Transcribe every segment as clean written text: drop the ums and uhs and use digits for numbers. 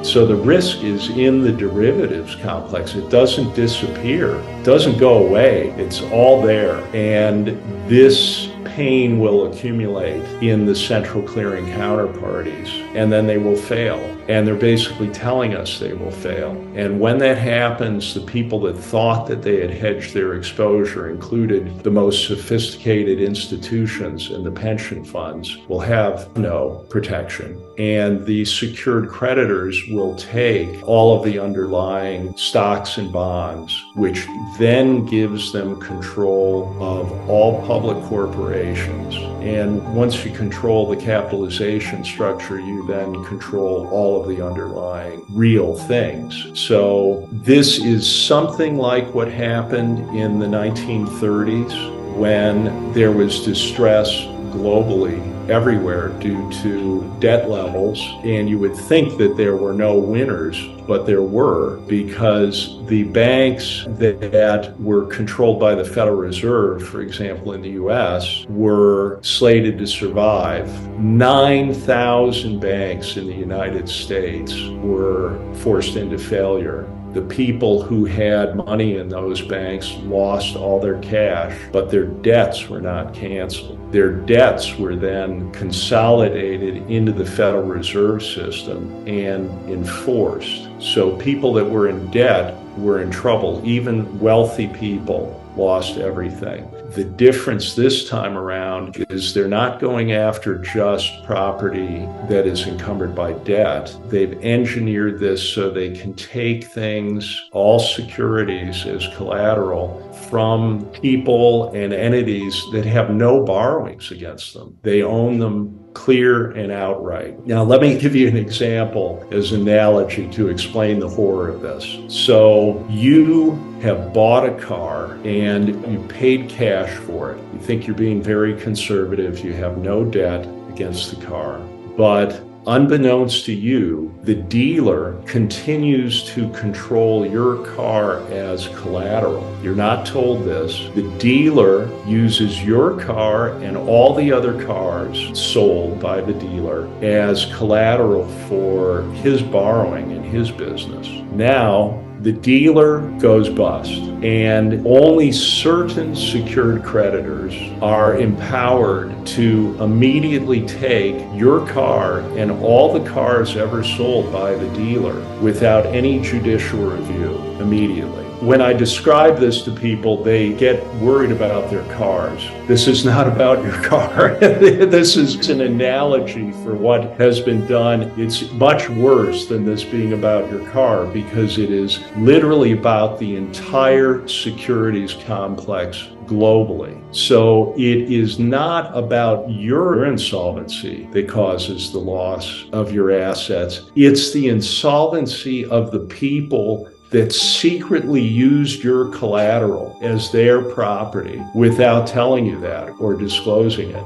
So the risk is in the derivatives complex. It doesn't disappear, it doesn't go away, it's all there. And this pain will accumulate in the central clearing counterparties, and then they will fail. And they're basically telling us they will fail. And when that happens, the people that thought that they had hedged their exposure, included the most sophisticated institutions and the pension funds, will have no protection. And the secured creditors will take all of the underlying stocks and bonds, which then gives them control of all public corporations. And once you control the capitalization structure, you then control all of the underlying real things. So this is something like what happened in the 1930s when there was distress globally everywhere due to debt levels, and you would think that there were no winners, but there were, because the banks that were controlled by the Federal Reserve, for example, in the US, were slated to survive. 9,000 banks in the United States were forced into failure. The people who had money in those banks lost all their cash, but their debts were not canceled. Their debts were then consolidated into the Federal Reserve System and enforced. So people that were in debt were in trouble. Even wealthy people lost everything. The difference this time around is they're not going after just property that is encumbered by debt. They've engineered this so they can take things, all securities, as collateral from people and entities that have no borrowings against them. They own them clear and outright. Now, let me give you an example as an analogy to explain the horror of this. So you have bought a car and you paid cash for it. You think you're being very conservative. You have no debt against the car. But unbeknownst to you, the dealer continues to control your car as collateral. You're not told this. The dealer uses your car and all the other cars sold by the dealer as collateral for his borrowing in his business. Now, the dealer goes bust, and only certain secured creditors are empowered to immediately take your car and all the cars ever sold by the dealer without any judicial review immediately. When I describe this to people, they get worried about their cars. This is not about your car. This is an analogy for what has been done. It's much worse than this being about your car, because it is literally about the entire securities complex globally. So it is not about your insolvency that causes the loss of your assets. It's the insolvency of the people that secretly used your collateral as their property without telling you that or disclosing it.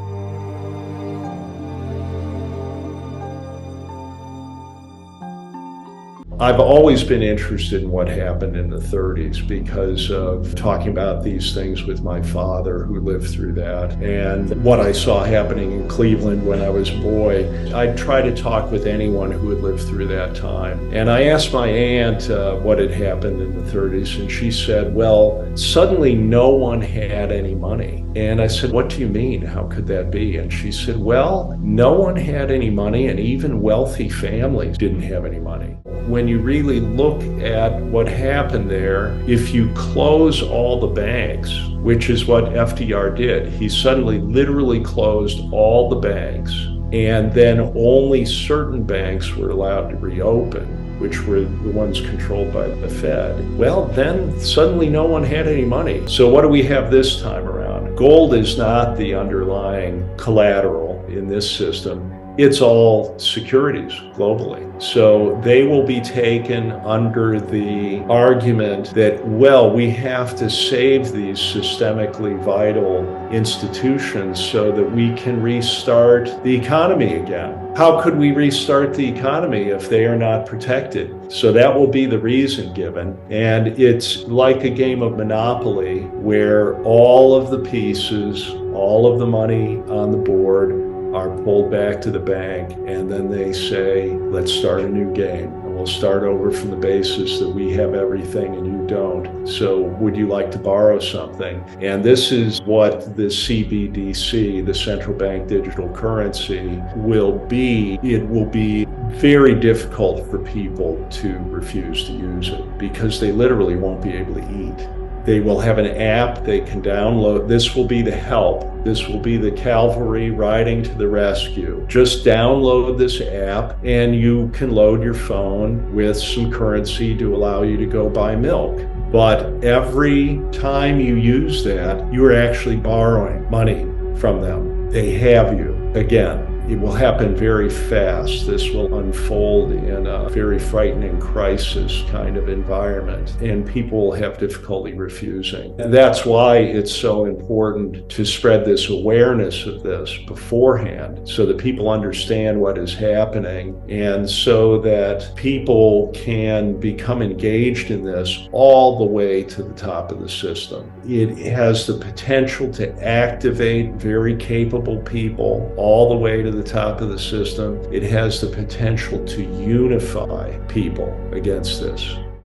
I've always been interested in what happened in the 30s because of talking about these things with my father, who lived through that, and what I saw happening in Cleveland when I was a boy. I'd try to talk with anyone who had lived through that time. And I asked my aunt what had happened in the 30s, and she said, well, suddenly no one had any money. And I said, what do you mean? How could that be? And she said, well, no one had any money, and even wealthy families didn't have any money. When you really look at what happened there, if you close all the banks, which is what FDR did, he suddenly literally closed all the banks, and then only certain banks were allowed to reopen, which were the ones controlled by the Fed. Well, then suddenly no one had any money. So what do we have this time around? Gold is not the underlying collateral in this system. It's all securities globally. So they will be taken under the argument that, well, we have to save these systemically vital institutions so that we can restart the economy again. How could we restart the economy if they are not protected? So that will be the reason given. And it's like a game of Monopoly where all of the pieces, all of the money on the board are pulled back to the bank, and then they say, let's start a new game. we'll start over from the basis that we have everything and you don't. So would you like to borrow something? And this is what the CBDC, the central bank digital currency, will be. It will be very difficult for people to refuse to use it because they literally won't be able to eat. They will have an app they can download. This will be the help. This will be the cavalry riding to the rescue. Just download this app and you can load your phone with some currency to allow you to go buy milk. But every time you use that, you are actually borrowing money from them. They have you. Again, it will happen very fast. This will unfold in a very frightening crisis kind of environment, and people will have difficulty refusing. And that's why it's so important to spread this awareness of this beforehand so that people understand what is happening and so that people can become engaged in this all the way to the top of the system. It has the potential to activate very capable people all the way to the top of the system. It has the potential to unify people against this.